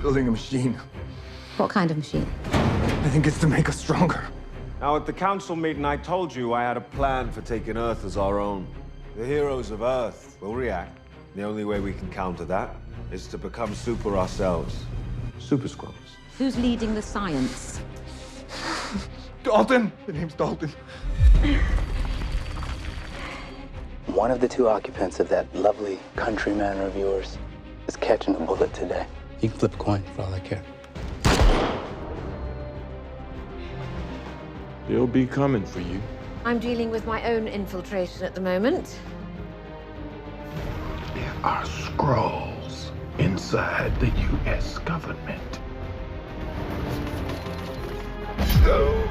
building a machine. What kind of machine? I think it's to make us stronger. Now, at the council meeting, I told you I had a plan for taking Earth as our own. The heroes of Earth will react. The only way we can counter that is to become super ourselves. Super Squads. Who's leading the science? Dalton! The name's Dalton. One of the two occupants of that lovely country manor of yours is catching a bullet today. You can flip a coin for all I care. They'll be coming for you. I'm dealing with my own infiltration at the moment. There are scrolls inside the U.S. government. Go!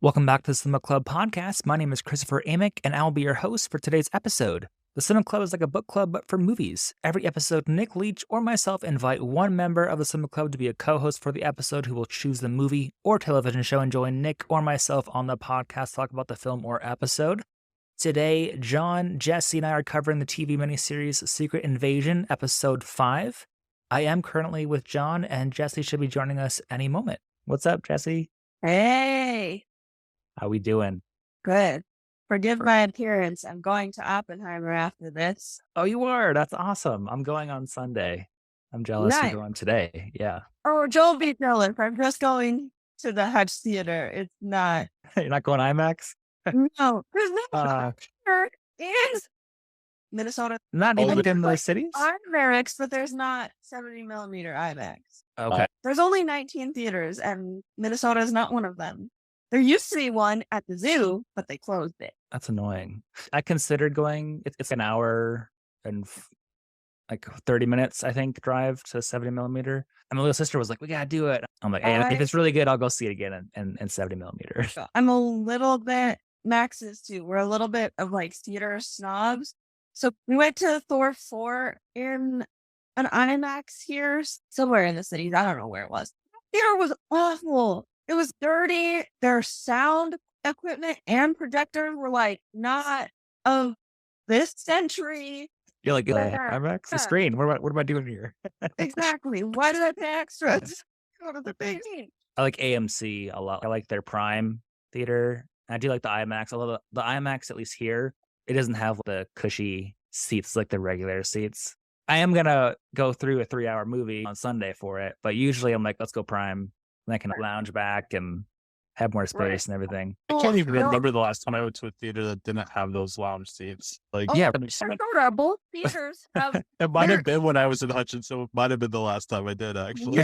Welcome back to the Cinema Club podcast. My name is Christopher Amick, and I'll be your host for today's episode. The Cinema Club is like a book club, but for movies. Every episode, Nick Leach or myself invite one member of the Cinema Club to be a co-host for the episode who will choose the movie or television show and join Nick or myself on the podcast to talk about the film or episode. Today, John, Jesse, and I are covering the TV miniseries Secret Invasion, Episode 5. I am currently with John, and Jesse should be joining us any moment. What's up, Jesse? Hey, How we doing? good. Forgive my appearance. I'm going to Oppenheimer after this. Oh, you are? That's awesome. I'm going on Sunday. I'm jealous Nice. you're going today. Yeah. Oh, don't be jealous. I'm just going to the Hutch Theater. It's not. You're not going IMAX? No, there's no Uh, theater in Minnesota. not Oh, even but- in the Like, cities? IMAX, but there's not 70 millimeter IMAX. Okay. There's only 19 theaters, and Minnesota is not one of them. There used to be one at the zoo, but they closed it. That's annoying. I considered going. It's an hour and like 30 minutes, I think, drive to 70 millimeter. And my little sister was like, we gotta do it. I'm like, hey, if it's really good, I'll go see it again in 70 millimeter. I'm a little bit, Max is too. We're a little bit of like theater snobs. So we went to Thor 4 in an IMAX here, somewhere in the cities. I don't know where it was. Theater was awful. It was dirty. Their sound equipment and projectors were like not of this century. You're like, Yeah. IMAX, the Yeah. screen. What am I doing here? Exactly. Why did I pay extras? Go to the big screen. I like AMC a lot. I like their Prime theater. I do like the IMAX. Although the IMAX, at least here, it doesn't have the cushy seats like the regular seats. I am gonna go through a 3-hour movie on Sunday for it, but usually I'm like, let's go Prime, and I can lounge back and have more space Right. and everything. I can't even no. remember the last time I went to a theater that didn't have those lounge seats. Like, Oh, Yeah. Minnesota, both theaters have. it might They're- have been when I was in Hutchinson. It might have been the last time I did, actually.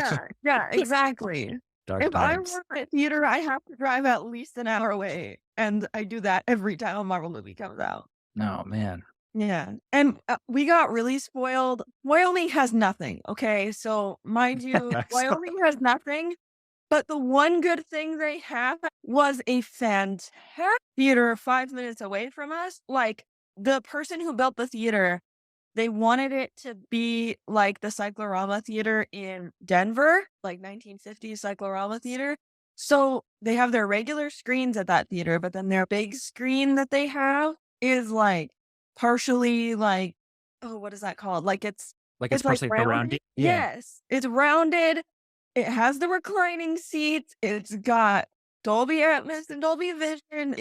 Yeah, exactly. Dark If I times. work at theater, I have to drive at least an hour away, and I do that every time a Marvel movie comes out. No, man. Yeah, and we got really spoiled. Wyoming has nothing. Okay, so mind you, Wyoming has nothing. But the one good thing they have was a fantastic theater 5 minutes away from us. Like the person who built the theater, they wanted it to be like the Cyclorama Theater in Denver, like 1950s Cyclorama Theater. So they have their regular screens at that theater, but then their big screen that they have is like partially like, oh, what is that called? Like it's It's partially rounded. rounded. Yes, it's rounded. It has the reclining seats. It's got Dolby Atmos and Dolby Vision.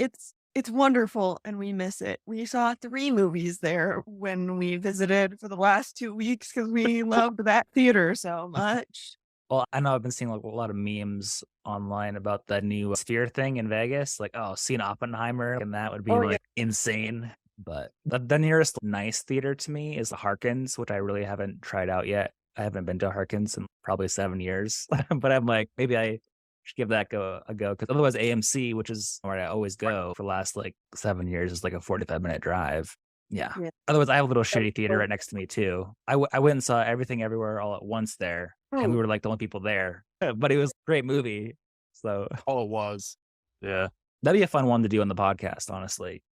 It's wonderful, and we miss it. We saw 3 movies there when we visited for the last 2 weeks because we loved that theater so much. Well, I know I've been seeing like a lot of memes online about the new Sphere thing in Vegas. Like, oh, seeing Oppenheimer, and that would be Oh, like insane. But the nearest nice theater to me is the Harkins, which I really haven't tried out yet. I haven't been to Harkins in probably 7 years, but I'm like, maybe I should give that a go. Because otherwise AMC, which is where I always go for the last like 7 years, is like a 45-minute drive. Yeah. Yeah. Otherwise, I have a little shitty theater right next to me too. I went and saw Everything Everywhere All at Once there, and we were like the only people there. But it was a great movie. So All it was. Yeah. that'd be a fun one to do on the podcast, honestly.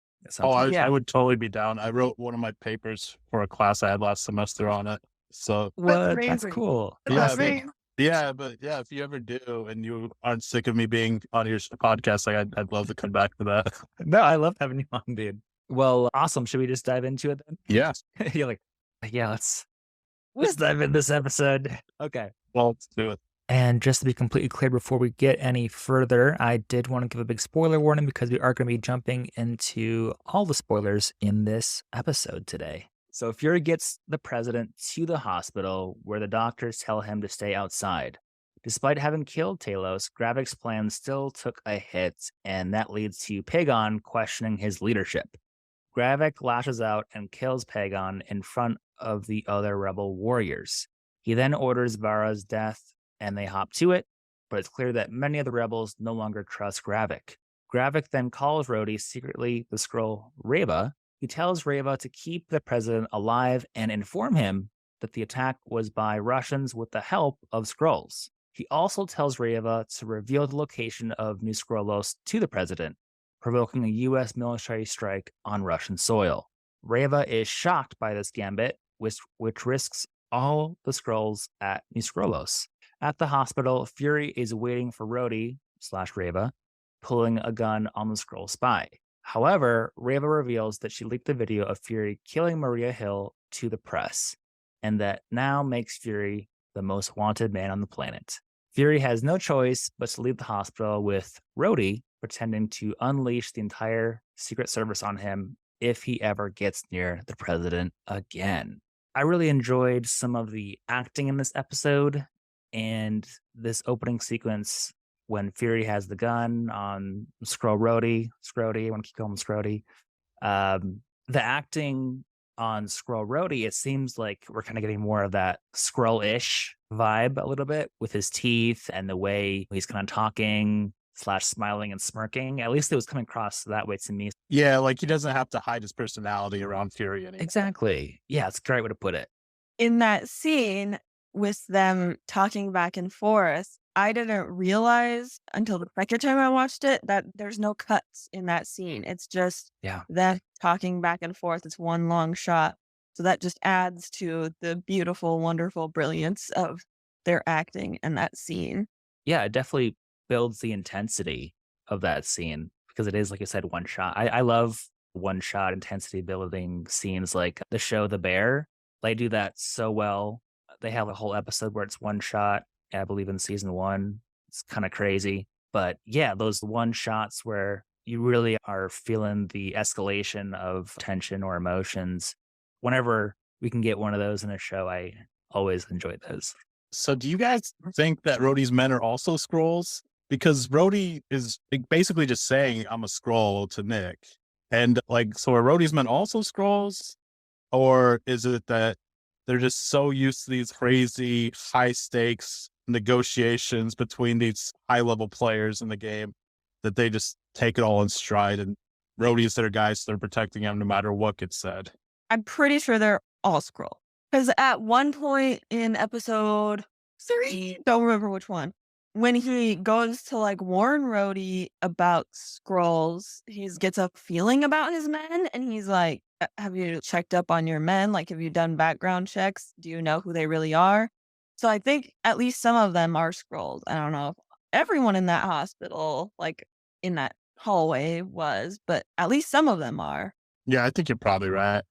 Oh, Yeah. I would totally be down. I wrote one of my papers for a class I had last semester on it. So, What? That's amazing. cool. yeah, Amazing. Yeah, but yeah, if you ever do and you aren't sick of me being on your podcast, like I'd love to come back to that. No, I love having you on, dude. Well, awesome. Should we just dive into it then? Yeah. You're like, yeah, let's dive in this episode. Okay. Well, let's do it. And just to be completely clear, before we get any further, I did want to give a big spoiler warning because we are going to be jumping into all the spoilers in this episode today. So Fury gets the president to the hospital where the doctors tell him to stay outside. Despite having killed Talos, Gravik's plan still took a hit, and that leads to Pagon questioning his leadership. Gravik lashes out and kills Pagon in front of the other rebel warriors. He then orders Vara's death, and they hop to it, but it's clear that many of the rebels no longer trust Gravik. Gravik then calls Rhodey secretly the Skrull Reva. He tells Reva to keep the president alive and inform him that the attack was by Russians with the help of Skrulls. He also tells Reva to reveal the location of New Skrullos to the president, provoking a U.S. military strike on Russian soil. Reva is shocked by this gambit, which risks all the Skrulls at New Skrullos. At the hospital, Fury is waiting for Rhodey / Reva, pulling a gun on the Skrull spy. However, Reva reveals that she leaked the video of Fury killing Maria Hill to the press, and that now makes Fury the most wanted man on the planet. Fury has no choice but to leave the hospital with Rhodey pretending to unleash the entire Secret Service on him if he ever gets near the president again. I really enjoyed some of the acting in this episode and this opening sequence when Fury has the gun on Scrody, I want to keep calling him Scrody. The acting on Skrull Rhodey, it seems like we're kind of getting more of that Skrull-ish vibe a little bit with his teeth and the way he's kind of talking / smiling and smirking. At least it was coming across that way to me. Yeah, like he doesn't have to hide his personality around Fury anymore. Exactly. Yeah, it's a great way to put it. In that scene with them talking back and forth, I didn't realize until the second time I watched it that there's no cuts in that scene. It's just them talking back and forth. It's one long shot. So that just adds to the beautiful, wonderful brilliance of their acting in that scene. Yeah, it definitely builds the intensity of that scene because it is, like I said, one shot. I love one shot intensity building scenes like the show The Bear. They do that so well. They have a whole episode where it's one shot. I believe in season 1. It's kind of crazy. But yeah, those one shots where you really are feeling the escalation of tension or emotions. Whenever we can get one of those in a show, I always enjoy those. So do you guys think that Rhodey's men are also Skrulls? Because Rhodey is basically just saying, I'm a Skrull to Nick. And like, so are Rhodey's men also Skrulls? Or is it that they're just so used to these crazy high stakes negotiations between these high level players in the game that they just take it all in stride, and Rhodey's their guys, they're protecting him no matter what gets said? I'm pretty sure they're all Skrull. Because at one point in episode 3, don't remember which one, when he goes to like warn Rhodey about Skrulls, he gets a feeling about his men and he's like, have you checked up on your men? Like, have you done background checks? Do you know who they really are? So I think at least some of them are Skrulls. I don't know if everyone in that hospital, like in that hallway was, but at least some of them are. Yeah, I think you're probably right.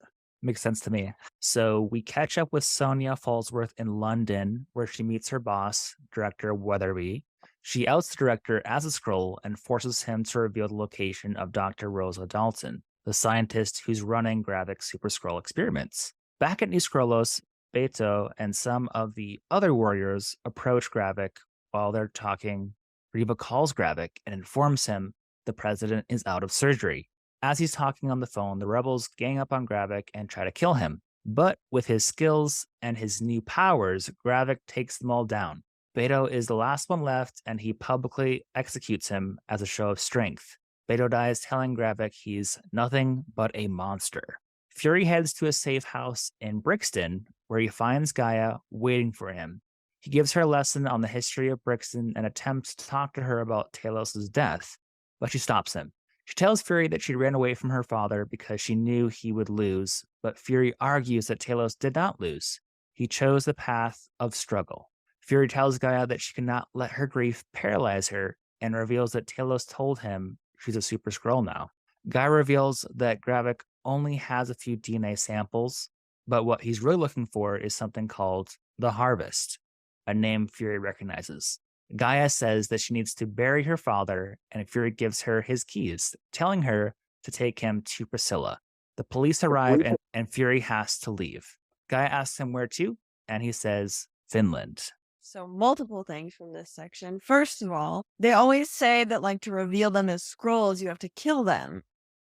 Makes sense to me. So we catch up with Sonia Falsworth in London, where she meets her boss, Director Weatherby. She outs the director as a Skrull and forces him to reveal the location of Dr. Rosa Dalton, the scientist who's running Gravik's Super Skrull experiments. Back at New Skrullos, Beto and some of the other warriors approach Gravik. While they're talking, Reva calls Gravik and informs him the president is out of surgery. As he's talking on the phone, the rebels gang up on Gravik and try to kill him. But with his skills and his new powers, Gravik takes them all down. Beto is the last one left, and he publicly executes him as a show of strength. Beto dies telling Gravik he's nothing but a monster. Fury heads to a safe house in Brixton, where he finds Gaia waiting for him. He gives her a lesson on the history of Brixton and attempts to talk to her about Talos' death, but she stops him. She tells Fury that she ran away from her father because she knew he would lose, but Fury argues that Talos did not lose. He chose the path of struggle. Fury tells Gaia that she cannot let her grief paralyze her and reveals that Talos told him she's a super Skrull now. Gaia reveals that Gravik only has a few DNA samples, but what he's really looking for is something called the Harvest, a name Fury recognizes. Gaia says that she needs to bury her father, and Fury gives her his keys, telling her to take him to Priscilla. The police arrive, and Fury has to leave. Gaia asks him where to, and he says Finland. So multiple things from this section. First of all, they always say that like to reveal them as Skrulls, you have to kill them.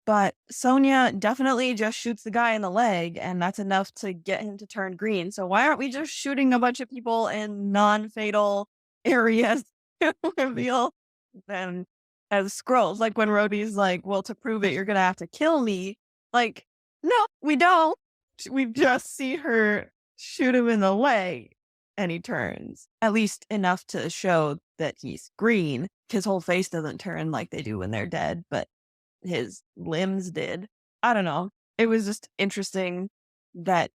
But Sonya definitely just shoots the guy in the leg, and that's enough to get him to turn green. So why aren't we just shooting a bunch of people in non-fatal areas to reveal them as Skrulls? Like when Rhodey's like, well, to prove it, you're going to have to kill me. Like, no, we don't. We just see her shoot him in the leg, and he turns. At least enough to show that he's green. His whole face doesn't turn like they do when they're dead, but his limbs did. I don't know. It was just interesting that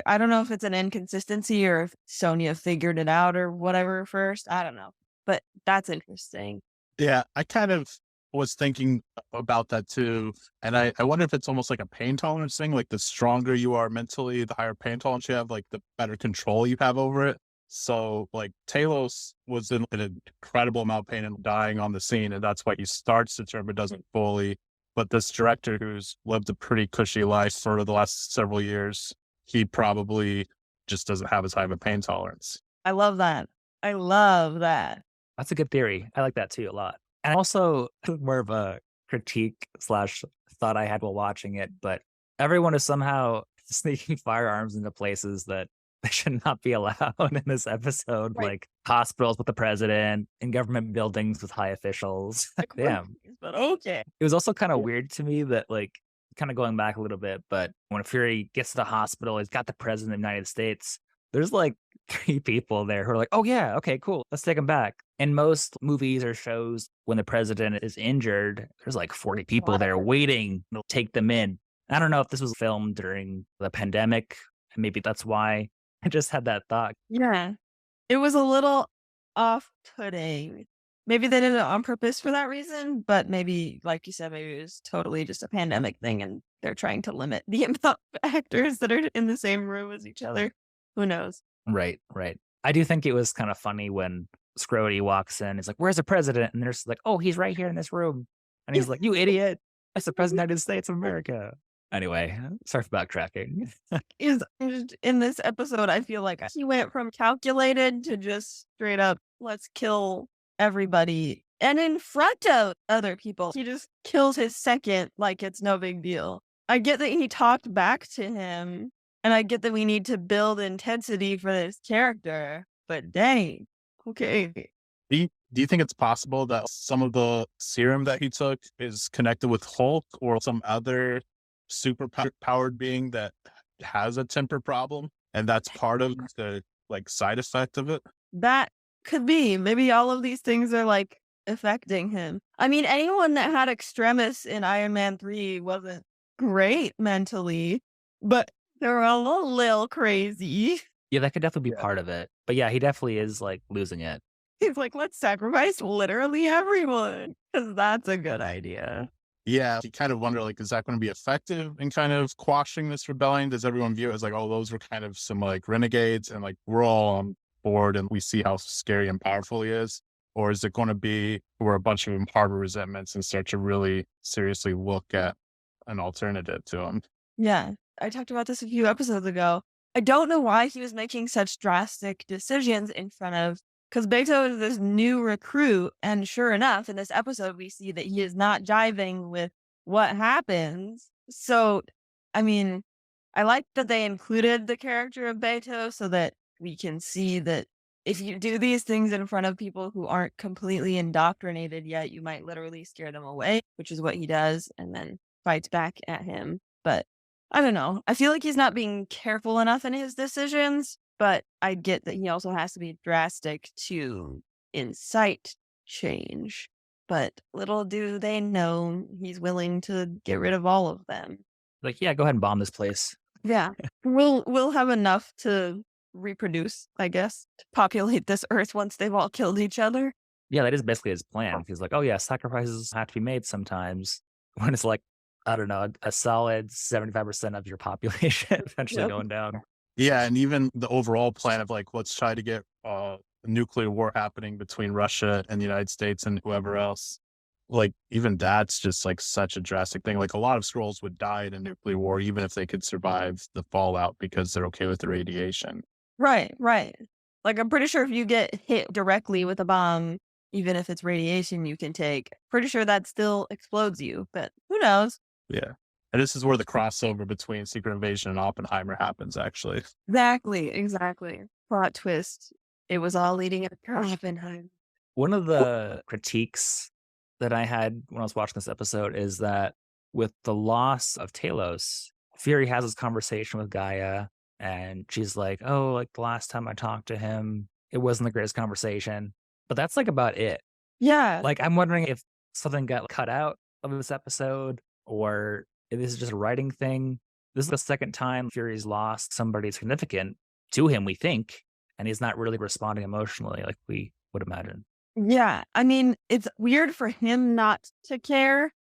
I don't know if it's an inconsistency or if Sonya figured it out or whatever first. I don't know. But that's interesting. Yeah, I kind of was thinking about that too. And I wonder if it's almost like a pain tolerance thing. Like the stronger you are mentally, the higher pain tolerance you have, like the better control you have over it. So like Talos was in an incredible amount of pain and dying on the scene. And that's why he starts to turn, but doesn't fully. But this director who's lived a pretty cushy life for the last several years, he probably just doesn't have as high of a pain tolerance. I love that. I love that. That's a good theory. I like that too a lot. And also more of a critique / thought I had while watching it, but everyone is somehow sneaking firearms into places that they should not be allowed in this episode, Right. like hospitals with the president and government buildings with high officials. Damn. But okay. It was also kind of weird to me that, like, kind of going back a little bit, but when Fury gets to the hospital, he's got the president of the United States. There's like 3 people there who are like, oh yeah, okay, cool, let's take him back. In most movies or shows, when the president is injured, there's like 40 people there waiting to take them in. I don't know if this was filmed during the pandemic, and maybe that's why. I just had that thought. Yeah. It was a little off-putting. Maybe they did it on purpose for that reason, but maybe, like you said, maybe it was totally just a pandemic thing and they're trying to limit the amount of actors that are in the same room as each other. Who knows? Right. I do think it was kind of funny when Scrody walks in. He's like, where's the president? And they're just like, oh, he's right here in this room. And he's like, you idiot. That's the president of the United States of America. Anyway, sorry for backtracking. Is in this episode, I feel like he went from calculated to just straight up, let's kill everybody. And in front of other people, he just kills his second like it's no big deal. I get that he talked back to him, and I get that we need to build intensity for this character, but dang, okay. Do you think it's possible that some of the serum that he took is connected with Hulk or some other super powered being that has a temper problem, and that's part of the like side effect of it? That could be. Maybe all of these things are like affecting him. I mean, anyone that had Extremis in Iron Man 3 wasn't great mentally, but they're all a little crazy. Yeah, that could definitely be part of it. But yeah, he definitely is like losing it. He's like, let's sacrifice literally everyone, because that's a good idea. Yeah, you kind of wonder, like, is that going to be effective in kind of quashing this rebellion? Does everyone view it as like, oh, those were kind of some like renegades and like we're all on board and we see how scary and powerful he is? Or is it going to be where a bunch of them harbor resentments and start to really seriously look at an alternative to him? Yeah, I talked about this a few episodes ago. I don't know why he was making such drastic decisions in front of, because Beto is this new recruit, and sure enough, in this episode, we see that he is not jiving with what happens. So, I mean, I like that they included the character of Beto so that we can see that if you do these things in front of people who aren't completely indoctrinated yet, you might literally scare them away, which is what he does, and then fights back at him. But I don't know. I feel like he's not being careful enough in his decisions. But I get that he also has to be drastic to incite change. But little do they know he's willing to get rid of all of them. Like, yeah, go ahead and bomb this place. Yeah, we'll have enough to reproduce, I guess, to populate this Earth once they've all killed each other. Yeah, that is basically his plan. He's like, oh yeah, sacrifices have to be made sometimes. When it's like, I don't know, a solid 75% of your population eventually Yep. going down. Yeah, and even the overall plan of like, let's try to get a nuclear war happening between Russia and the United States and whoever else. Like, even that's just like such a drastic thing. Like, a lot of Skrulls would die in a nuclear war, even if they could survive the fallout because they're okay with the radiation. Right, right. Like, I'm pretty sure if you get hit directly with a bomb, even if it's radiation you can take, pretty sure that still explodes you, but who knows? Yeah. And this is where the crossover between Secret Invasion and Oppenheimer happens, actually. Exactly. Plot twist. It was all leading up to Oppenheimer. One of the critiques that I had when I was watching this episode is that with the loss of Talos, Fury has this conversation with Gaia, and she's like, oh, like the last time I talked to him, it wasn't the greatest conversation. But that's like about it. Yeah. Like, I'm wondering if something got cut out of this episode, or if this is just a writing thing. This is the second time Fury's lost somebody significant to him, we think, and he's not really responding emotionally like we would imagine. Yeah. I mean, it's weird for him not to care,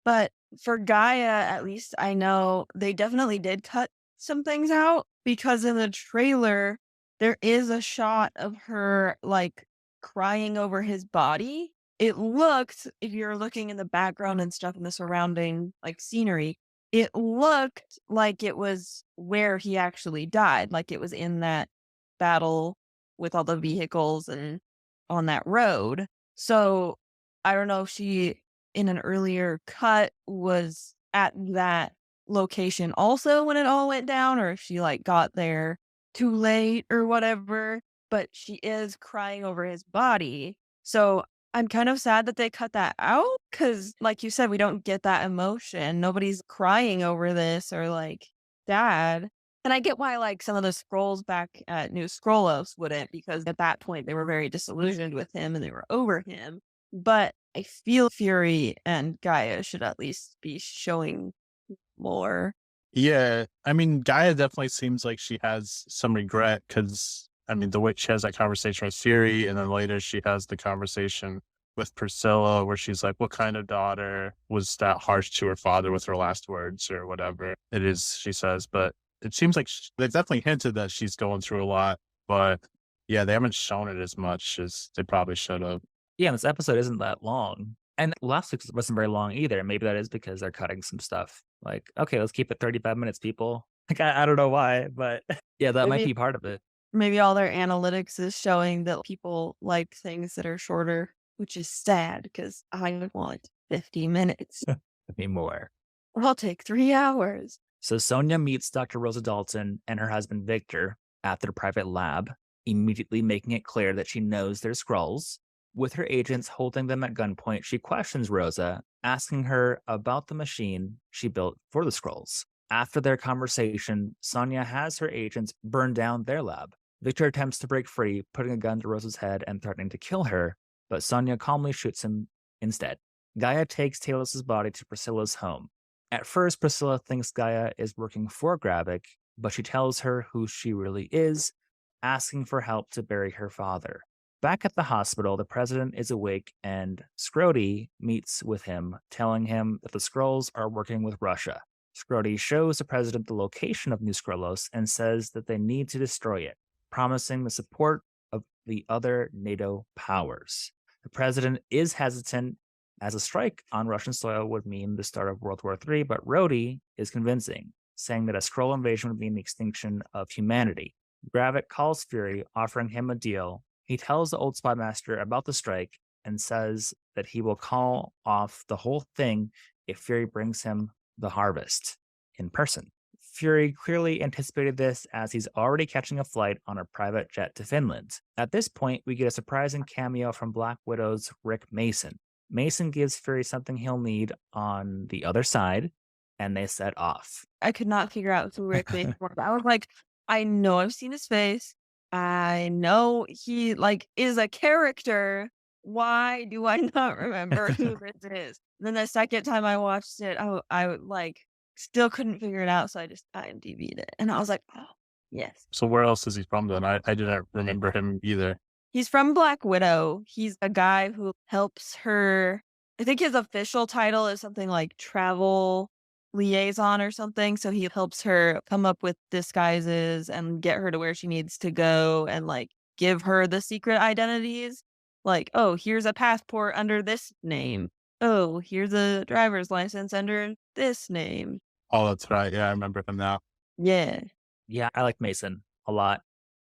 but for Gaia, at least I know they definitely did cut some things out, because in the trailer, there is a shot of her like crying over his body. It looked, if you're looking in the background and stuff in the surrounding like scenery, it looked like it was where he actually died. Like it was in that battle with all the vehicles and on that road. So I don't know if she, in an earlier cut, was at that location also when it all went down, or if she like got there too late or whatever. But she is crying over his body. So I'm kind of sad that they cut that out, because like you said, we don't get that emotion. Nobody's crying over this or like dad. And I get why like some of the Skrulls back at New Skrullos wouldn't, because at that point they were very disillusioned with him and they were over him. But I feel Fury and Gaia should at least be showing more. Yeah. I mean, Gaia definitely seems like she has some regret because, I mean, the way she has that conversation with Fury, and then later she has the conversation with Priscilla where she's like, what kind of daughter was that harsh to her father with her last words or whatever it is she says. But it seems like they've definitely hinted that she's going through a lot. But yeah, they haven't shown it as much as they probably should have. Yeah, this episode isn't that long. And last week's wasn't very long either. Maybe that is because they're cutting some stuff. Like, okay, let's keep it 35 minutes, people. Like, I don't know why, but yeah, that might be part of it. Maybe all their analytics is showing that people like things that are shorter, which is sad because I want 50 minutes. Maybe more. I'll take 3 hours. So Sonia meets Dr. Rosa Dalton and her husband Victor at their private lab, immediately making it clear that she knows they're Skrulls. With her agents holding them at gunpoint, she questions Rosa, asking her about the machine she built for the Skrulls. After their conversation, Sonia has her agents burn down their lab. Victor attempts to break free, putting a gun to Rosa's head and threatening to kill her, but Sonia calmly shoots him instead. Gaia takes Talos' body to Priscilla's home. At first, Priscilla thinks Gaia is working for Gravik, but she tells her who she really is, asking for help to bury her father. Back at the hospital, the president is awake and Scrody meets with him, telling him that the Skrulls are working with Russia. Scrody shows the president the location of New Skrullos and says that they need to destroy it, promising the support of the other NATO powers. The president is hesitant, as a strike on Russian soil would mean the start of World War III, but Rhodey is convincing, saying that a Skrull invasion would mean the extinction of humanity. Gravik calls Fury, offering him a deal. He tells the old spy master about the strike and says that he will call off the whole thing if Fury brings him the harvest in person. Fury clearly anticipated this, as he's already catching a flight on a private jet to Finland. At this point, we get a surprising cameo from Black Widow's Rick Mason. Mason gives Fury something he'll need on the other side, and they set off. I could not figure out who Rick Mason was. I was like, I know I've seen his face. I know he like is a character. Why do I not remember who this is? And then the second time I watched it, I like still couldn't figure it out. So I just IMDb'd it. And I was like, oh, Yes. So where else is he from then? I didn't remember him either. He's from Black Widow. He's a guy who helps her. I think his official title is something like travel liaison or something. So he helps her come up with disguises and get her to where she needs to go and like give her the secret identities. Like, oh, here's a passport under this name. Oh, here's a driver's license under this name. Oh, that's right. Yeah, I remember him now. Yeah. Yeah, I like Mason a lot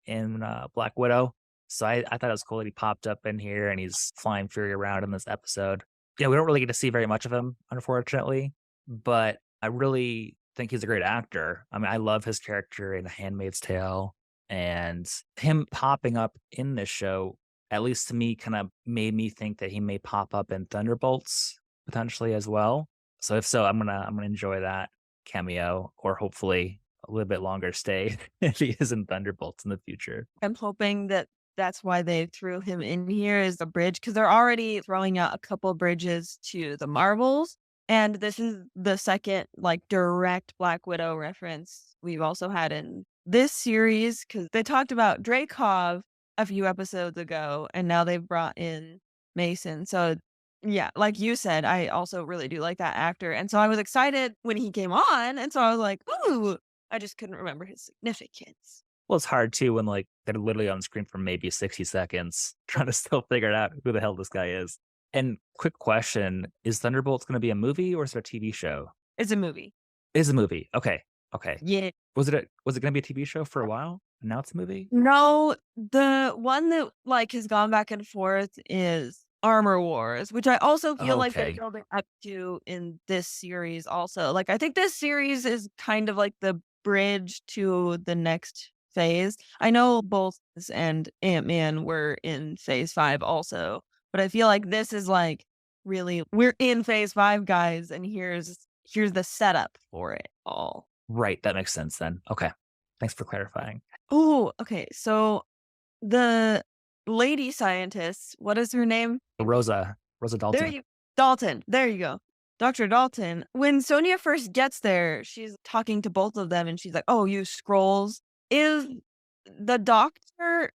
in Black Widow. So I thought it was cool that he popped up in here and he's flying Fury around in this episode. Yeah, we don't really get to see very much of him, unfortunately, but I really think he's a great actor. I mean, I love his character in The Handmaid's Tale, and him popping up in this show, at least to me, kind of made me think that he may pop up in Thunderbolts potentially as well. So if so, I'm gonna enjoy that cameo, or hopefully a little bit longer stay if he is in Thunderbolts in the future. I'm hoping that that's why they threw him in here as a bridge, because they're already throwing out a couple bridges to the Marvels. And this is the second like direct Black Widow reference we've also had in this series, because they talked about Dreykov a few episodes ago, and now they've brought in Mason. So yeah, like you said, I also really do like that actor. And so I was excited when he came on. And so I was like, ooh, I just couldn't remember his significance. Well, it's hard too when like they're literally on screen for maybe 60 seconds trying to still figure out who the hell this guy is. And quick question, is Thunderbolts going to be a movie or is it a TV show? It's a movie. It is a movie. Okay. Yeah. Was it going to be a TV show for a while? And now it's a movie? No, the one that like has gone back and forth is Armor Wars, which I also feel like they're Okay. building up to in this series also. Like I think this series is kind of like the bridge to the next phase. I know both this and Ant-Man were in phase 5 also, but I feel like this is like really we're in phase 5, guys, and here's the setup for it all. Right. That makes sense then. Okay. Thanks for clarifying. Oh, okay. So the lady scientist, what is her name? Rosa Dalton. Dalton. There you go. Dr. Dalton. When Sonia first gets there, she's talking to both of them and she's like, oh, you scrolls. Is the doctor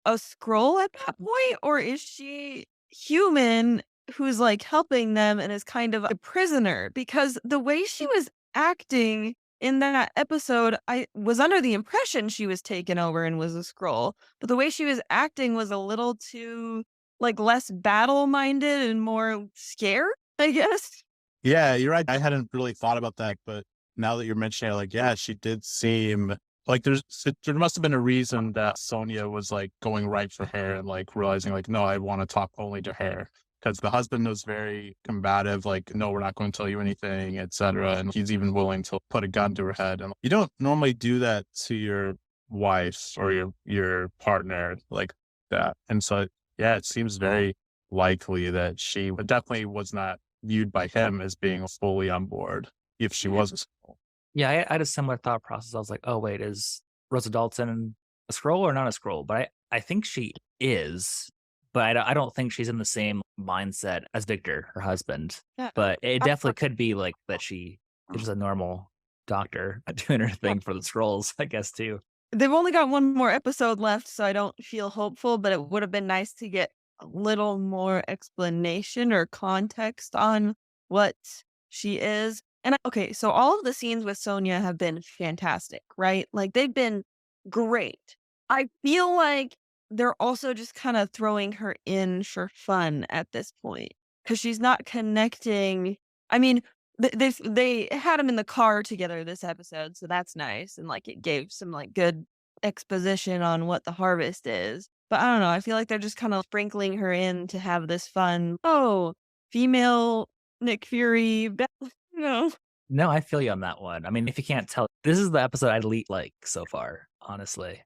a Skrull at that point? Or is she human who's like helping them and is kind of a prisoner? Because the way she was acting in that episode, I was under the impression she was taken over and was a Skrull, but the way she was acting was a little too like less battle minded and more scared, I guess. Yeah, you're right. I hadn't really thought about that, but now that you're mentioning it, like, yeah, she did seem like there must have been a reason that Sonia was like going right for her and like realizing like, no, I want to talk only to her. Because the husband was very combative, like, no, we're not going to tell you anything, etc. And he's even willing to put a gun to her head. And you don't normally do that to your wife or your partner like that. And so, yeah, it seems very likely that she definitely was not viewed by him as being fully on board if she was a Skrull. Yeah, I had a similar thought process. I was like, oh, wait, is Rosa Dalton a Skrull or not a Skrull? But I think she is. But I don't think she's in the same mindset as Victor, her husband. Yeah. But it definitely could be like that she is just a normal doctor doing her thing for the Skrulls, I guess, too. They've only got one more episode left, so I don't feel hopeful, but it would have been nice to get a little more explanation or context on what she is. And okay, so all of the scenes with Sonia have been fantastic, right? Like they've been great. I feel like they're also just kind of throwing her in for fun at this point because she's not connecting. I mean, they had them in the car together this episode, so that's nice, and like it gave some like good exposition on what the harvest is. But I don't know. I feel like they're just kind of sprinkling her in to have this fun. Oh, female Nick Fury. No. No, I feel you on that one. I mean, if you can't tell, this is the episode I'd like so far, honestly.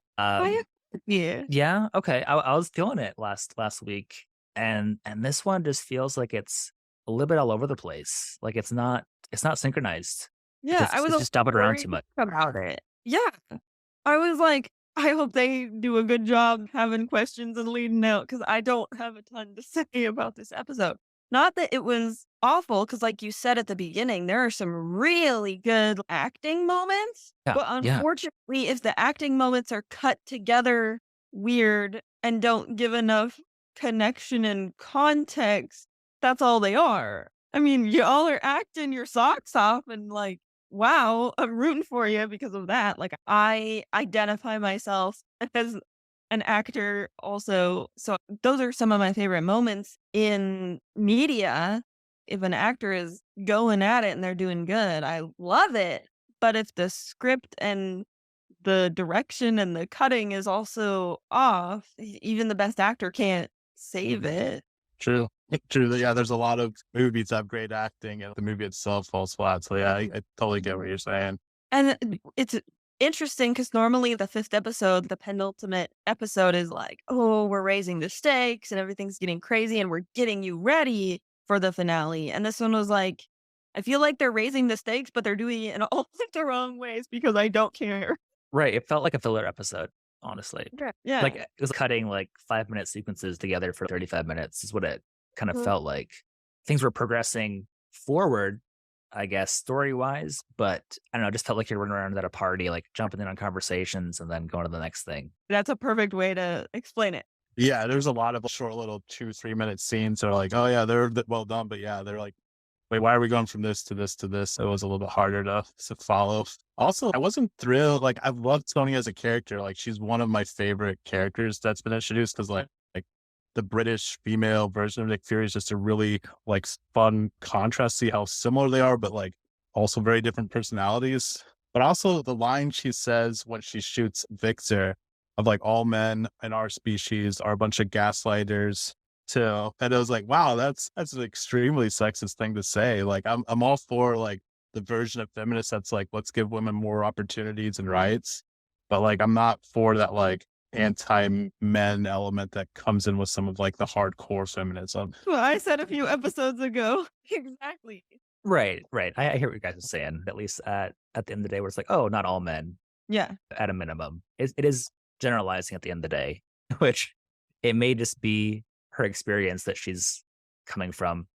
Yeah. Yeah. Okay. I was feeling it last week, and this one just feels like it's a little bit all over the place. Like it's not synchronized. Yeah, It's I was just jumping around worried too much. about it. Yeah, I was like, I hope they do a good job having questions and leading out because I don't have a ton to say about this episode. Not that it was awful because, like you said at the beginning, there are some really good acting moments. Yeah, But yeah. unfortunately, if the acting moments are cut together weird and don't give enough connection and context, that's all they are. I mean, y'all are acting your socks off and like, wow, I'm rooting for you because of that. Like, I identify myself as an actor also. So those are some of my favorite moments in media. If an actor is going at it and they're doing good, I love it. But if the script and the direction and the cutting is also off, even the best actor can't save it. True. True. Yeah, there's a lot of movies that have great acting and the movie itself falls flat. So yeah, I totally get what you're saying. And it's interesting because normally the fifth episode, the penultimate episode, is like, oh, we're raising the stakes and everything's getting crazy and we're getting you ready for the finale. And this one was like, I feel like they're raising the stakes, but they're doing it in all the wrong ways because I don't care. Right. It felt like a filler episode, honestly. Yeah. Like it was cutting like 5-minute sequences together for 35 minutes is what it kind of felt like. Things were progressing forward, I guess, story-wise, but I don't know, it just felt like you're running around at a party, like jumping in on conversations and then going to the next thing. That's a perfect way to explain it. Yeah, there's a lot of short little 2-3 minute scenes that are like, oh yeah, they're well done, but yeah, they're like, wait, why are we going from this to this to this? It was a little bit harder to follow. Also, I wasn't thrilled. Like, I loved Tony as a character. Like, she's one of my favorite characters that's been introduced because, like the British female version of Nick Fury is just a really like fun contrast. See how similar they are, but like also very different personalities. But also the line she says when she shoots Victor of like, all men in our species are a bunch of gaslighters. And I was like, wow, that's an extremely sexist thing to say. Like, I'm all for like the version of feminists that's like, let's give women more opportunities and rights, but like, I'm not for that like anti-men element that comes in with some of like the hardcore feminism. Well, I said a few episodes ago. Exactly. Right. I hear what you guys are saying. At least at the end of the day, where it's like, oh, not all men. Yeah. At a minimum, it is generalizing at the end of the day, which it may just be her experience that she's coming from,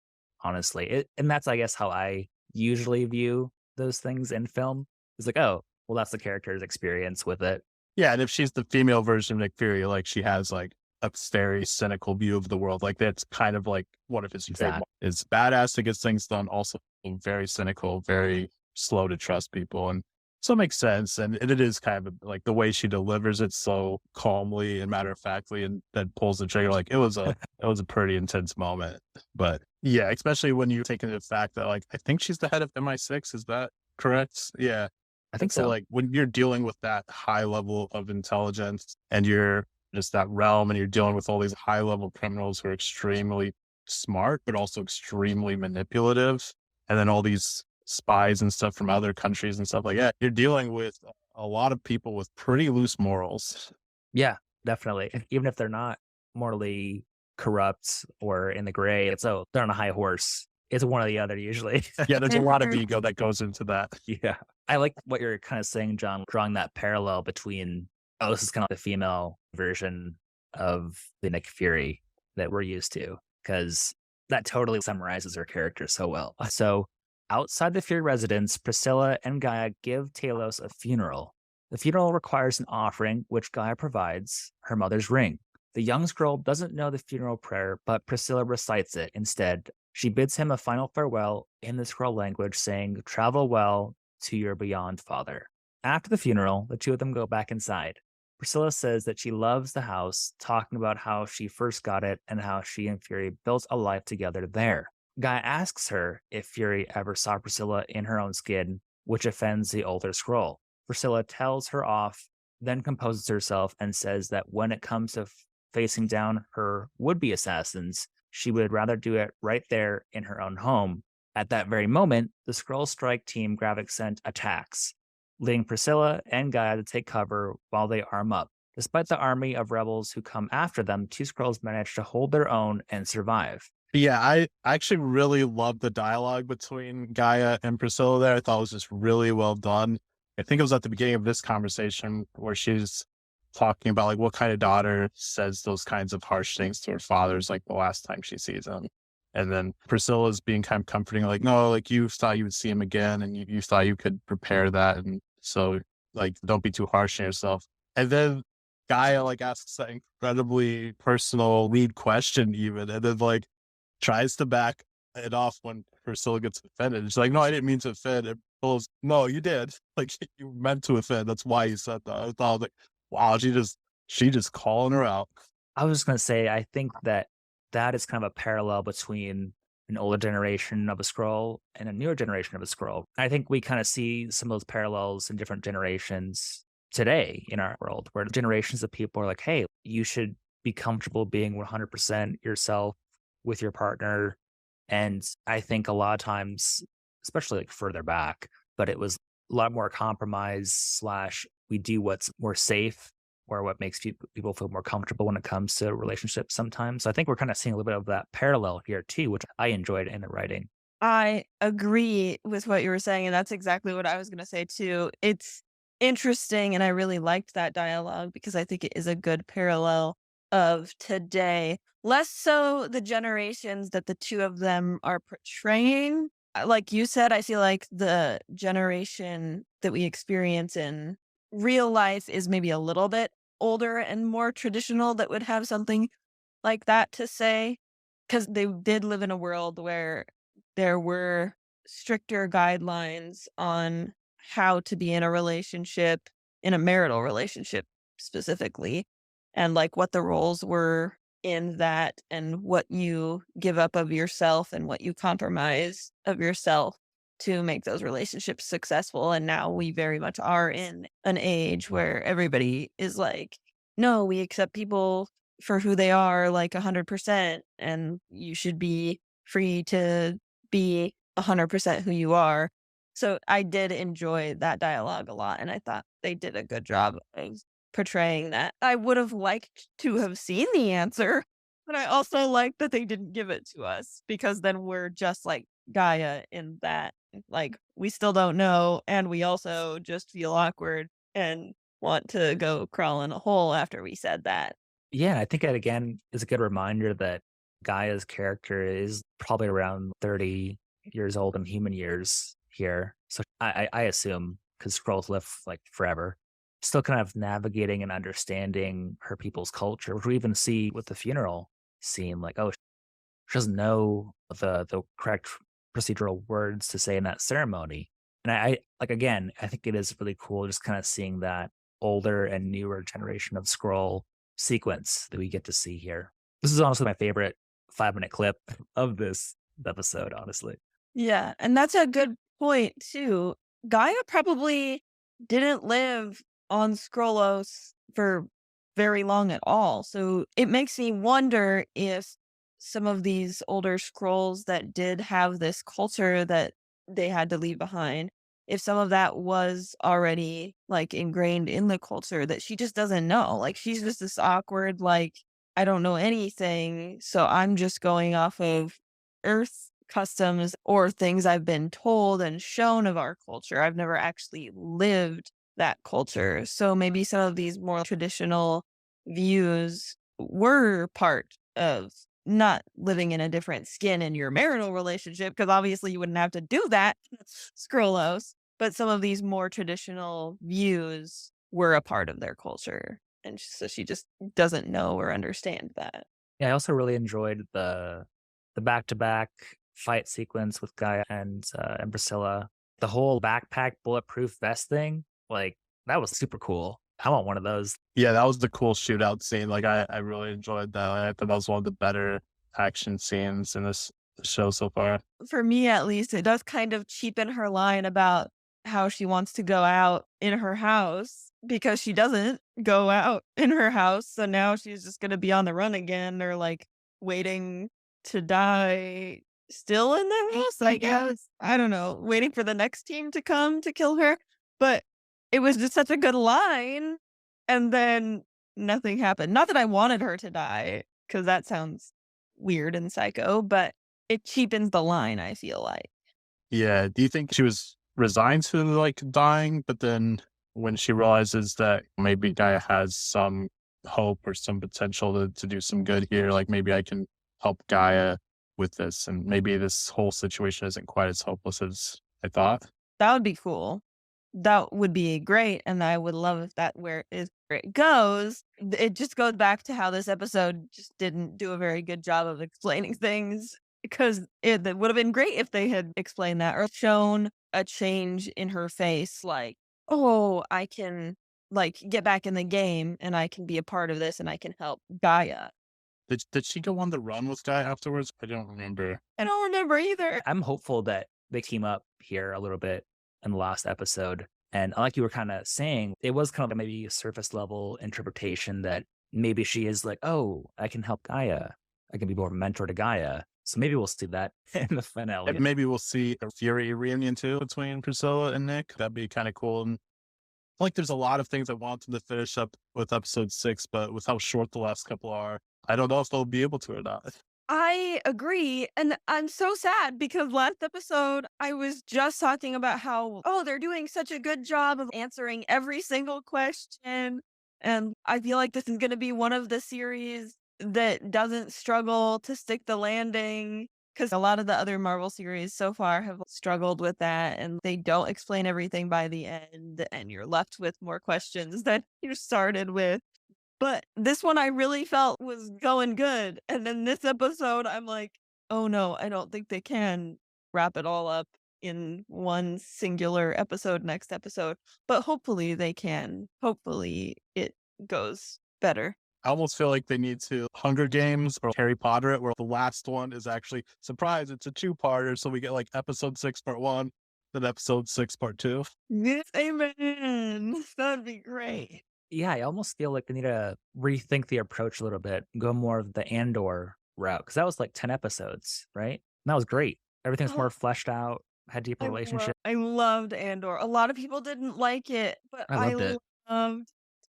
honestly. And that's, I guess, how I usually view those things in film. It's like, oh, well, that's the character's experience with it. Yeah, and if she's the female version of Nick Fury, like she has like a very cynical view of the world. Like that's kind of like one of his trademarks. It's badass to get things done, also very cynical, very slow to trust people. And so it makes sense. And it is kind of like the way she delivers it so calmly and matter of factly and then pulls the trigger. Like it was a pretty intense moment. But yeah, especially when you take into the fact that like I think she's the head of MI6. Is that correct? Yeah. I think so. Like when you're dealing with that high level of intelligence and you're just that realm and you're dealing with all these high level criminals who are extremely smart, but also extremely manipulative. And then all these spies and stuff from other countries and stuff like that. You're dealing with a lot of people with pretty loose morals. Yeah, definitely. Even if they're not morally corrupt or in the gray, it's they're on a high horse. It's one or the other usually. Yeah, there's a lot of ego that goes into that. Yeah. I like what you're kind of saying, John, drawing that parallel between, this is kind of the female version of the Nick Fury that we're used to, because that totally summarizes her character so well. So outside the Fury residence, Priscilla and Gaia give Talos a funeral. The funeral requires an offering, which Gaia provides, her mother's ring. The young scroll doesn't know the funeral prayer, but Priscilla recites it instead. She bids him a final farewell in the scroll language, saying, "Travel well to your beyond father." After the funeral, the two of them go back inside. Priscilla says that she loves the house, talking about how she first got it and how she and Fury built a life together there. Guy asks her if Fury ever saw Priscilla in her own skin, which offends the older scroll. Priscilla tells her off, then composes herself and says that when it comes to facing down her would-be assassins, she would rather do it right there in her own home. At that very moment, the Skrull strike team Gravik sent attacks, leading Priscilla and Gaia to take cover while they arm up. Despite the army of rebels who come after them, two Skrulls manage to hold their own and survive. Yeah, I actually really loved the dialogue between Gaia and Priscilla there. I thought it was just really well done. I think it was at the beginning of this conversation where she's talking about like what kind of daughter says those kinds of harsh things to her fathers like the last time she sees him. And then Priscilla's being kind of comforting, like, no, like you thought you would see him again and you thought you could prepare that. And so like, don't be too harsh on yourself. And then Gaia like asks that incredibly personal lead question even, and then like tries to back it off when Priscilla gets offended. She's like, no, I didn't mean to offend. And Priscilla's, no, you did. Like you meant to offend. That's why you said that. I thought, I was like, wow, she just calling her out. I was just going to say, I think that is kind of a parallel between an older generation of a scroll and a newer generation of a scroll. I think we kind of see some of those parallels in different generations today in our world, where generations of people are like, hey, you should be comfortable being 100% yourself with your partner. And I think a lot of times, especially like further back, but it was a lot more compromise / we do what's more safe or what makes people feel more comfortable when it comes to relationships sometimes. So I think we're kind of seeing a little bit of that parallel here too, which I enjoyed in the writing. I agree with what you were saying, and that's exactly what I was going to say too. It's interesting, and I really liked that dialogue because I think it is a good parallel of today. Less so the generations that the two of them are portraying. Like you said, I feel like the generation that we experience in real life is maybe a little bit older and more traditional that would have something like that to say, because they did live in a world where there were stricter guidelines on how to be in a relationship, in a marital relationship specifically, and like what the roles were in that and what you give up of yourself and what you compromise of yourself to make those relationships successful. And now we very much are in an age where everybody is like, no, we accept people for who they are, like 100%, and you should be free to be 100% who you are. So I did enjoy that dialogue a lot, and I thought they did a good job of portraying that. I would have liked to have seen the answer, but I also like that they didn't give it to us, because then we're just like Gaia in that. Like, we still don't know, and we also just feel awkward and want to go crawl in a hole after we said that. Yeah, I think that again is a good reminder that Gaia's character is probably around 30 years old in human years here. So I assume, because scrolls live like forever, still kind of navigating and understanding her people's culture, which we even see with the funeral scene. Like, oh, she doesn't know the correct procedural words to say in that ceremony. And I like, again, I think it is really cool just kind of seeing that older and newer generation of scroll sequence that we get to see here. This is honestly my favorite 5-minute clip of this episode, honestly. Yeah, and that's a good point too. Gaia probably didn't live on Scrollos for very long at all. So it makes me wonder if some of these older scrolls that did have this culture that they had to leave behind, if some of that was already like ingrained in the culture that she just doesn't know. Like, she's just this awkward, like, I don't know anything, so I'm just going off of Earth customs or things I've been told and shown of our culture. I've never actually lived that culture. So maybe some of these more traditional views were part of not living in a different skin in your marital relationship, because obviously you wouldn't have to do that, Scrollos. But some of these more traditional views were a part of their culture. And so she just doesn't know or understand that. Yeah, I also really enjoyed the back-to-back fight sequence with Gaia and Priscilla. The whole backpack bulletproof vest thing, like, that was super cool. I want one of those. Yeah, that was the cool shootout scene. Like, I really enjoyed that. I thought that was one of the better action scenes in this show so far. For me, at least, it does kind of cheapen her line about how she wants to go out in her house, because she doesn't go out in her house. So now she's just going to be on the run again, or like waiting to die still in the house, I guess. I don't know, waiting for the next team to come to kill her. But it was just such a good line. And then nothing happened. Not that I wanted her to die, because that sounds weird and psycho, but it cheapens the line, I feel like. Yeah. Do you think she was resigned to like dying, but then when she realizes that maybe Gaia has some hope or some potential to do some good here, like maybe I can help Gaia with this, and maybe this whole situation isn't quite as hopeless as I thought. That would be cool. That would be great, and I would love if that where it goes. It just goes back to how this episode just didn't do a very good job of explaining things, because it would have been great if they had explained that or shown a change in her face, like, oh, I can like get back in the game and I can be a part of this and I can help Gaia. Did she go on the run with Guy afterwards? I don't remember. I don't remember either. I'm hopeful that they team up here a little bit in the last episode. And like you were kind of saying, it was kind of maybe a surface level interpretation that maybe she is like, oh, I can help Gaia. I can be more of a mentor to Gaia. So maybe we'll see that in the finale. And maybe we'll see a Fury reunion too between Priscilla and Nick. That'd be kind of cool. And I feel like there's a lot of things I want them to finish up with episode 6, but with how short the last couple are, I don't know if they'll be able to or not. I agree. And I'm so sad because last episode, I was just talking about how, oh, they're doing such a good job of answering every single question. And I feel like this is going to be one of the series that doesn't struggle to stick the landing, because a lot of the other Marvel series so far have struggled with that, and they don't explain everything by the end, and you're left with more questions than you started with. But this one I really felt was going good. And then this episode, I'm like, oh no, I don't think they can wrap it all up in one singular episode next episode. But hopefully they can. Hopefully it goes better. I almost feel like they need to Hunger Games or Harry Potter it, where the last one is actually, surprise, it's a 2-parter. So we get like episode 6, part 1, then episode 6, part 2. Yes, amen. That'd be great. Yeah, I almost feel like they need to rethink the approach a little bit, go more of the Andor route, because that was like 10 episodes, right? And that was great. Everything's more fleshed out, had deeper relationship. I loved Andor. A lot of people didn't like it, but I loved it. loved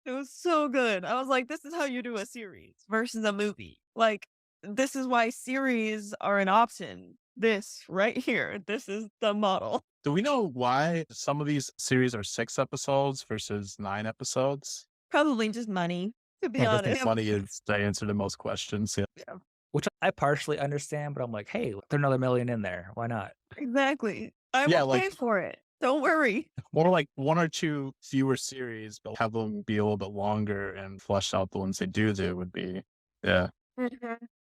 it. Was so good. I was like, this is how you do a series versus a movie. Like, this is why series are an option. This right here. This is the model. Do we know why some of these series are 6 episodes versus 9 episodes? Probably just money, to be I honest. think money is the answer to most questions. Yeah. Which I partially understand, but I'm like, hey, throw another million in there. Why not? Exactly. I'm Yeah, okay like- for it. Don't worry. More like 1 or 2 fewer series, but have them be a little bit longer and flesh out the ones they do would be, yeah.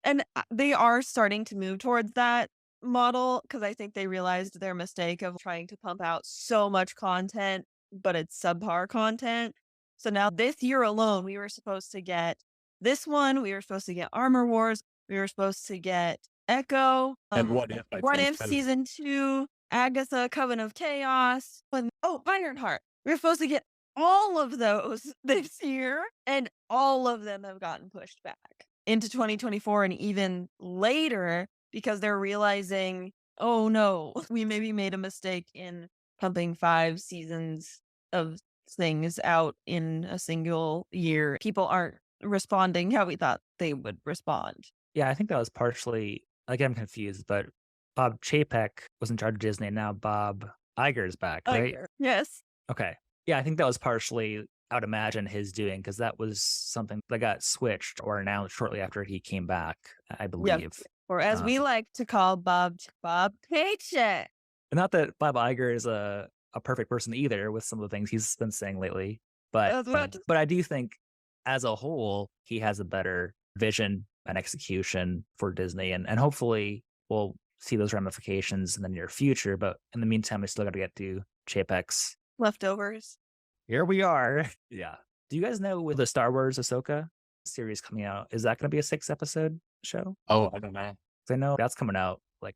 And they are starting to move towards that model, because I think they realized their mistake of trying to pump out so much content, but it's subpar content. So now this year alone, we were supposed to get this one, we were supposed to get Armor Wars, we were supposed to get Echo, And What If? What If season 2, Agatha, Coven of Chaos, and Ironheart. We were supposed to get all of those this year, and all of them have gotten pushed back into 2024 and even later, because they're realizing, oh no, we maybe made a mistake in pumping 5 seasons of things out in a single year. People aren't responding how we thought they would respond. Yeah, I think that was partially, again, I'm confused, but Bob Chapek was in charge of Disney, and now Bob Iger is back, right? Yes. Okay. Yeah, I think that was partially, I would imagine, his doing, because that was something that got switched or announced shortly after he came back, I believe. Or as we like to call Bob Paycheck. Not that Bob Iger is a perfect person either with some of the things he's been saying lately, but I do think as a whole, he has a better vision and execution for Disney, and hopefully we'll see those ramifications in the near future. But in the meantime, we still got to get to Chapek's Leftovers. Here we are. Yeah. Do you guys know with the Star Wars Ahsoka series coming out, is that going to be a 6-episode show? Oh, I don't know. I know that's coming out like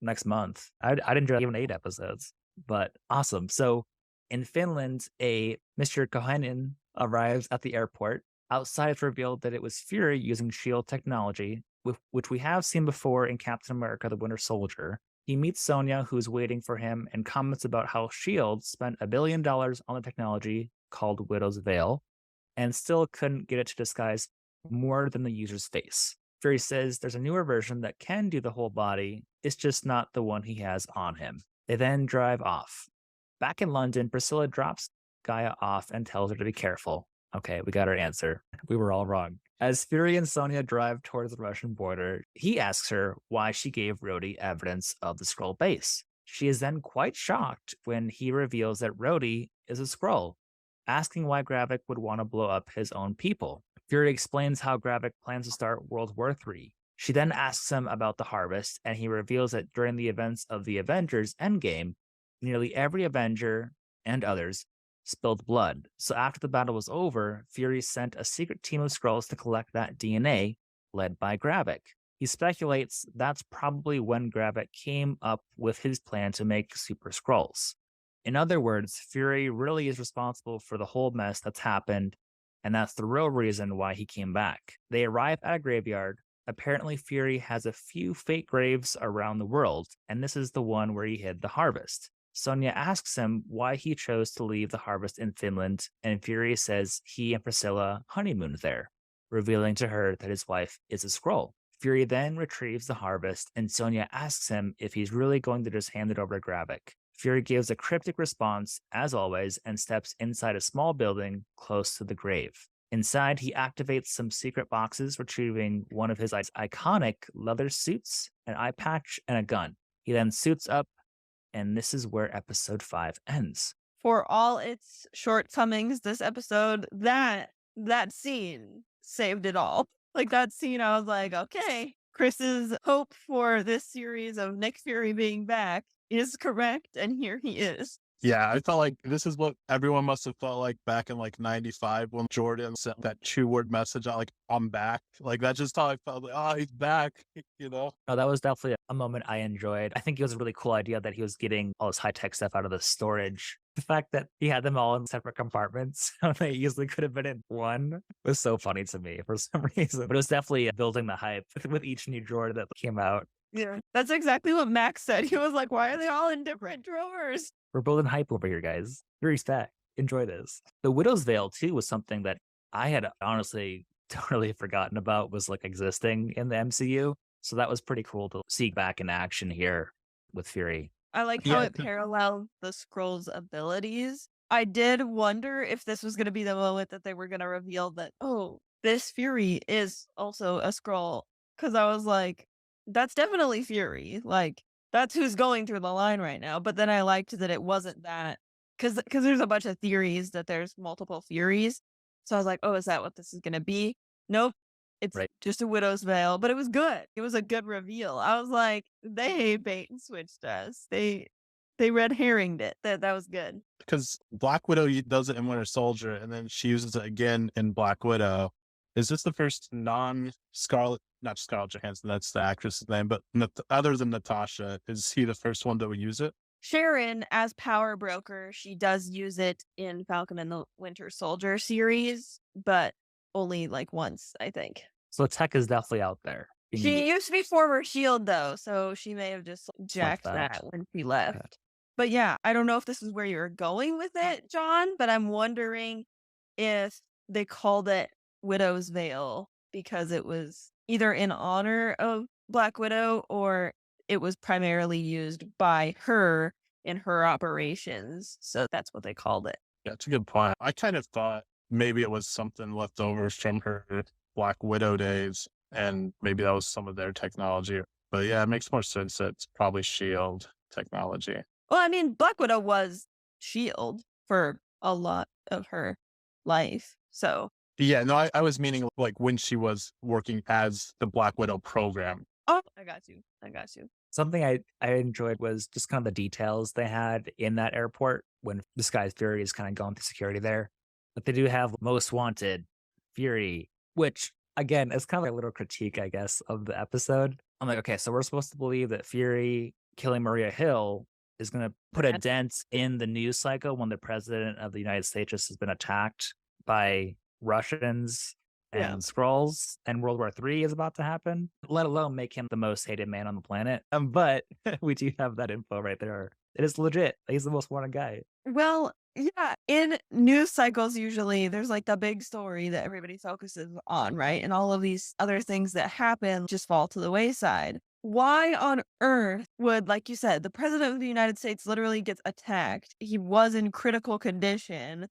next month. I'd enjoy even 8 episodes, but awesome. So in Finland, a Mr. Kohanen arrives at the airport. Outside, it's revealed that it was Fury using SHIELD technology, which we have seen before in Captain America: The Winter Soldier. He meets Sonya, who's waiting for him, and comments about how SHIELD spent $1 billion on the technology called Widow's Veil, and still couldn't get it to disguise more than the user's face. Fury says there's a newer version that can do the whole body, it's just not the one he has on him. They then drive off. Back in London, Priscilla drops Gaia off and tells her to be careful. Okay, we got our answer. We were all wrong. As Fury and Sonya drive towards the Russian border, he asks her why she gave Rhodey evidence of the Skrull base. She is then quite shocked when he reveals that Rhodey is a Skrull, asking why Gravik would want to blow up his own people. Fury explains how Gravik plans to start World War III. She then asks him about the harvest, and he reveals that during the events of the Avengers Endgame, nearly every Avenger and others spilled blood. So after the battle was over, Fury sent a secret team of Skrulls to collect that DNA, led by Gravik. He speculates that's probably when Gravik came up with his plan to make Super Skrulls. In other words, Fury really is responsible for the whole mess that's happened, and that's the real reason why he came back. They arrive at a graveyard. Apparently, Fury has a few fake graves around the world, and this is the one where he hid the harvest. Sonya asks him why he chose to leave the harvest in Finland, and Fury says he and Priscilla honeymooned there, revealing to her that his wife is a Skrull. Fury then retrieves the harvest, and Sonya asks him if he's really going to just hand it over to Gravik. Fury gives a cryptic response, as always, and steps inside a small building close to the grave. Inside, he activates some secret boxes, retrieving one of his iconic leather suits, an eye patch, and a gun. He then suits up, and this is where episode 5 ends. For all its shortcomings, this episode, that scene saved it all. Like that scene, I was like, okay, Chris's hope for this series of Nick Fury being back is correct, and here he is. Yeah, I felt like this is what everyone must have felt like back in like 95 when Jordan sent that 2-word message out, like, I'm back. Like, that's just how I felt. Like, oh, he's back, you know? Oh, that was definitely a moment I enjoyed. I think it was a really cool idea that he was getting all this high-tech stuff out of the storage. The fact that he had them all in separate compartments, they easily could have been in one, was so funny to me for some reason. But it was definitely building the hype with each new drawer that came out. Yeah, that's exactly what Max said. He was like, why are they all in different drawers? We're building hype over here, guys. Fury's back. Enjoy this. The Widow's Veil, too, was something that I had honestly totally forgotten about was like existing in the MCU. So that was pretty cool to see back in action here with Fury. I like how it paralleled the Skrulls' abilities. I did wonder if this was going to be the moment that they were going to reveal that, oh, this Fury is also a Skrull. Because I was like, that's definitely Fury. Like, that's who's going through the line right now. But then I liked that it wasn't that. Because there's a bunch of theories that there's multiple Furies. So I was like, oh, is that what this is going to be? Nope. It's just a Widow's Veil. But it was good. It was a good reveal. I was like, they bait and switched us. They red herringed it. That was good. Because Black Widow does it in Winter Soldier, and then she uses it again in Black Widow. Is this the first non-Scarlet, not Scarlett Johansson, that's the actress's name, but other than Natasha, is he the first one that would use it? Sharon, as Power Broker, she does use it in Falcon and the Winter Soldier series, but only like once, I think. So the tech is definitely out there. She used to be former S.H.I.E.L.D., though, so she may have just jacked that when she left. Okay. But yeah, I don't know if this is where you're going with it, John, but I'm wondering if they called it Widow's Veil because it was either in honor of Black Widow or it was primarily used by her in her operations. So that's what they called it. Yeah, that's a good point. I kind of thought maybe it was something left over from her Black Widow days, and maybe that was some of their technology. But yeah, it makes more sense that it's probably S.H.I.E.L.D. technology. Well, I mean, Black Widow was S.H.I.E.L.D. for a lot of her life. So yeah, no, I was meaning like when she was working as the Black Widow program. Oh, I got you. Something I enjoyed was just kind of the details they had in that airport when Disguised Fury is kind of going through security there. But they do have Most Wanted Fury, which again is kind of like a little critique, I guess, of the episode. I'm like, okay, so we're supposed to believe that Fury killing Maria Hill is going to put a dent in the news cycle when the president of the United States just has been attacked by Russians and Skrulls, and World War III is about to happen, let alone make him the most hated man on the planet. But we do have that info right there. It is legit. He's the most wanted guy. Well, yeah, in news cycles, usually there's like the big story that everybody focuses on, right? And all of these other things that happen just fall to the wayside. Why on earth would, like you said, the president of the United States literally gets attacked? He was in critical condition.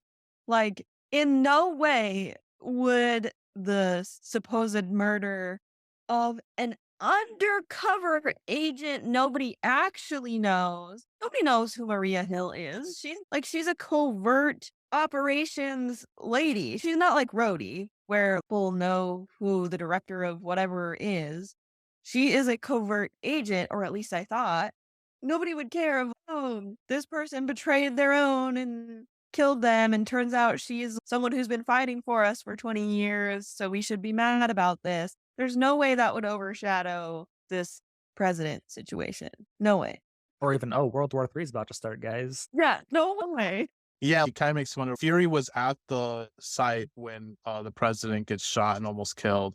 Like, In no way would the supposed murder of an undercover agent nobody actually knows. Nobody knows who Maria Hill is. She's a covert operations lady. She's not like Rhodey, where people know who the director of whatever is. She is a covert agent, or at least I thought. Nobody would care if, oh, this person betrayed their own and killed them, and turns out she's someone who's been fighting for us for 20 years, so we should be mad about this. There's no way that would overshadow this president situation. No way. Or even, oh, World War III is about to start, guys. Yeah, no way. Yeah, it kind of makes you wonder. Fury was at the site when the president gets shot and almost killed.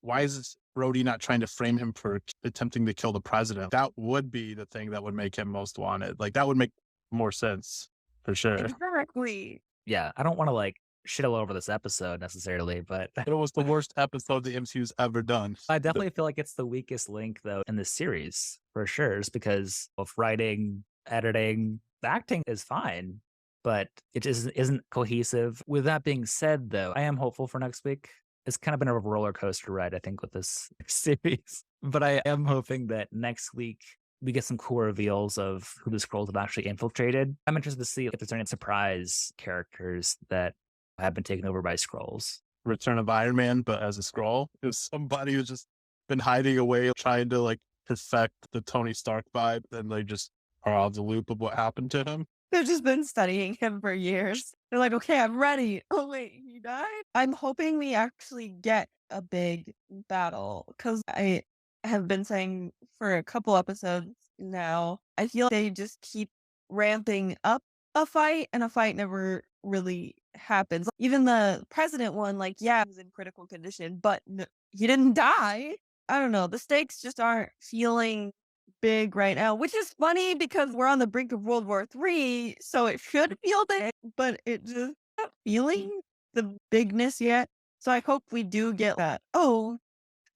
Why is Rhodey not trying to frame him for attempting to kill the president? That would be the thing that would make him most wanted. Like, that would make more sense for sure. Exactly. Yeah, I don't want to like shit all over this episode necessarily, but It was the worst episode the MCU's ever done. I definitely feel like it's the weakest link though in the series for sure, just because of writing, editing, the acting is fine, but it just isn't cohesive. With that being said, though, I am hopeful for next week. It's kind of been a roller coaster ride, I think, with this series, but I am hoping that next week we get some cool reveals of who the Skrulls have actually infiltrated. I'm interested to see if there's any surprise characters that have been taken over by Skrulls. Return of Iron Man, but as a Skrull. It was somebody who's just been hiding away, trying to like perfect the Tony Stark vibe, and they just are out of the loop of what happened to him. They've just been studying him for years. They're like, okay, I'm ready. Oh, wait, he died? I'm hoping we actually get a big battle, because I have been saying for a couple episodes now, I feel they just keep ramping up a fight, and a fight never really happens. Even the president one, like, yeah, he was in critical condition, but he didn't die. I don't know. The stakes just aren't feeling big right now, which is funny because we're on the brink of World War III, so it should feel big, but it just not feeling the bigness yet. So I hope we do get that, oh,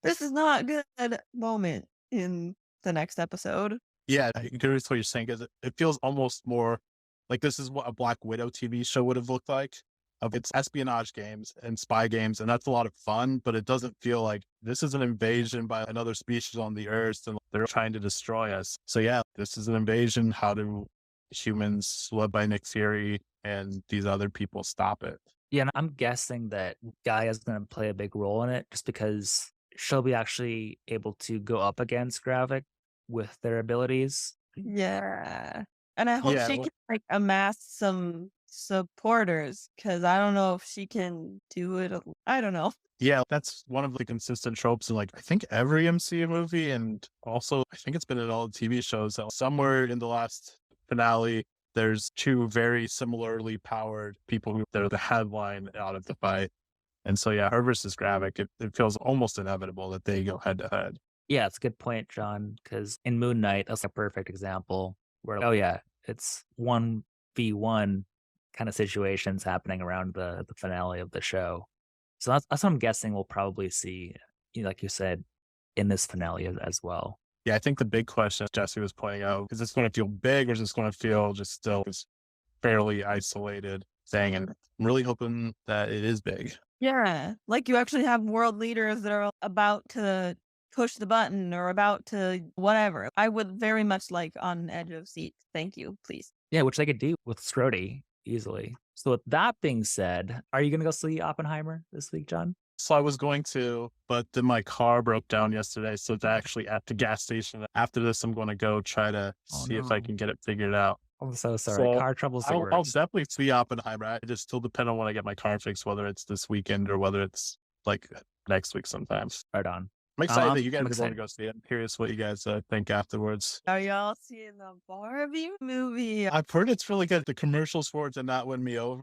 this is not good moment in the next episode. Yeah, I agree with what you're saying, because it feels almost more like this is what a Black Widow TV show would have looked like. Of its espionage games and spy games, and that's a lot of fun, but it doesn't feel like this is an invasion by another species on the Earth and they're trying to destroy us. So yeah, this is an invasion. How do humans led by Nick Fury and these other people stop it? Yeah, and I'm guessing that Gaia's going to play a big role in it, just because she'll be actually able to go up against Gravik with their abilities. Yeah. And I hope she can like amass some supporters, because I don't know if she can do it. I don't know. Yeah, that's one of the consistent tropes in like I think every MCU movie, and also I think it's been in all the TV shows. Somewhere in the last finale, there's two very similarly powered people who they're the headline out of the fight. And so yeah, her versus Gravik, it feels almost inevitable that they go head to head. Yeah, it's a good point, John, because in Moon Knight, that's a perfect example where, oh yeah, it's 1v1 kind of situations happening around the finale of the show. So that's what I'm guessing we'll probably see, like you said, in this finale as well. Yeah, I think the big question Jesse was pointing out, is this going to feel big or is this going to feel just still fairly isolated thing? And I'm really hoping that it is big. Yeah, like you actually have world leaders that are about to push the button or about to whatever. I would very much like on edge of seat. Thank you, please. Yeah, which they could do with Scrody easily. So with that being said, are you going to go see Oppenheimer this week, John? So I was going to, but then my car broke down yesterday. So it's actually at the gas station. After this, I'm going to go try to see if I can get it figured out. I'm so sorry. Car trouble's the worst. I'll definitely see Oppenheimer. I just still depend on when I get my car fixed, whether it's this weekend or whether it's like next week sometimes. Right on. I'm excited that you guys are going to go see it. I'm curious what you guys think afterwards. Are y'all seeing the Barbie movie? I've heard it's really good. The commercials for it did not win me over.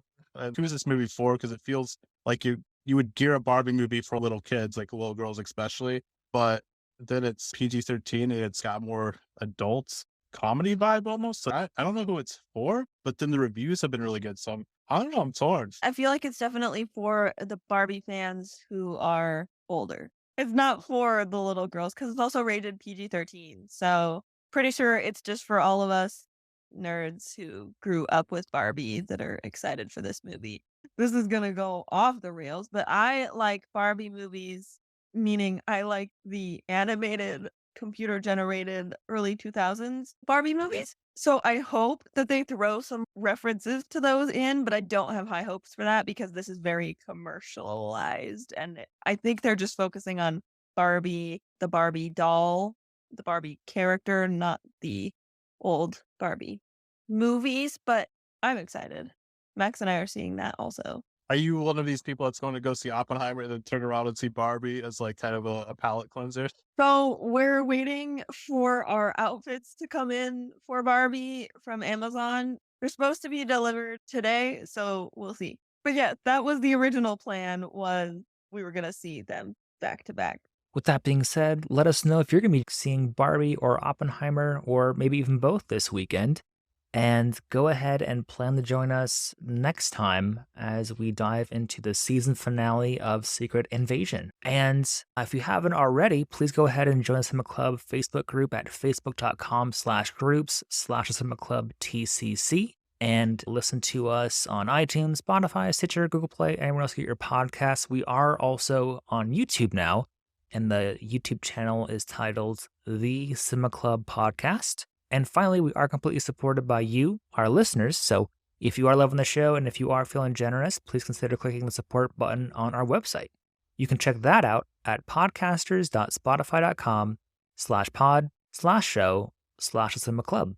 Who's this movie for? Because it feels like you would gear a Barbie movie for little kids, like little girls especially. But then it's PG-13 and it's got more adults comedy vibe almost. So I don't know who it's for, but then the reviews have been really good. So I don't know. I'm torn. I feel like it's definitely for the Barbie fans who are older. It's not for the little girls because it's also rated PG-13. So pretty sure it's just for all of us nerds who grew up with Barbie that are excited for this movie. this is gonna go off the rails, but I like Barbie movies, meaning I like the animated, computer-generated early 2000s Barbie movies. So I hope that they throw some references to those in, but I don't have high hopes for that because this is very commercialized, and I think they're just focusing on Barbie, the Barbie doll, the Barbie character, not the old Barbie movies, but I'm excited. Max and I are seeing that also. Are you one of these people that's going to go see Oppenheimer and then turn around and see Barbie as like kind of a palate cleanser? So we're waiting for our outfits to come in for Barbie from Amazon. They're supposed to be delivered today, so we'll see. But yeah, that was the original plan, was we were gonna see them back to back. With that being said, let us know if you're going to be seeing Barbie or Oppenheimer or maybe even both this weekend. And go ahead and plan to join us next time as we dive into the season finale of Secret Invasion. And if you haven't already, please go ahead and join the Cinema Club Facebook group at facebook.com/groups/CinemaClubTCC. And listen to us on iTunes, Spotify, Stitcher, Google Play, anywhere else you get your podcasts. We are also on YouTube now, and the YouTube channel is titled The Cinema Club Podcast. And finally, we are completely supported by you, our listeners. So if you are loving the show and if you are feeling generous, please consider clicking the support button on our website. You can check that out at podcasters.spotify.com/pod/show/the cinema club.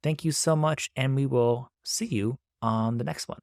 Thank you so much, and we will see you on the next one.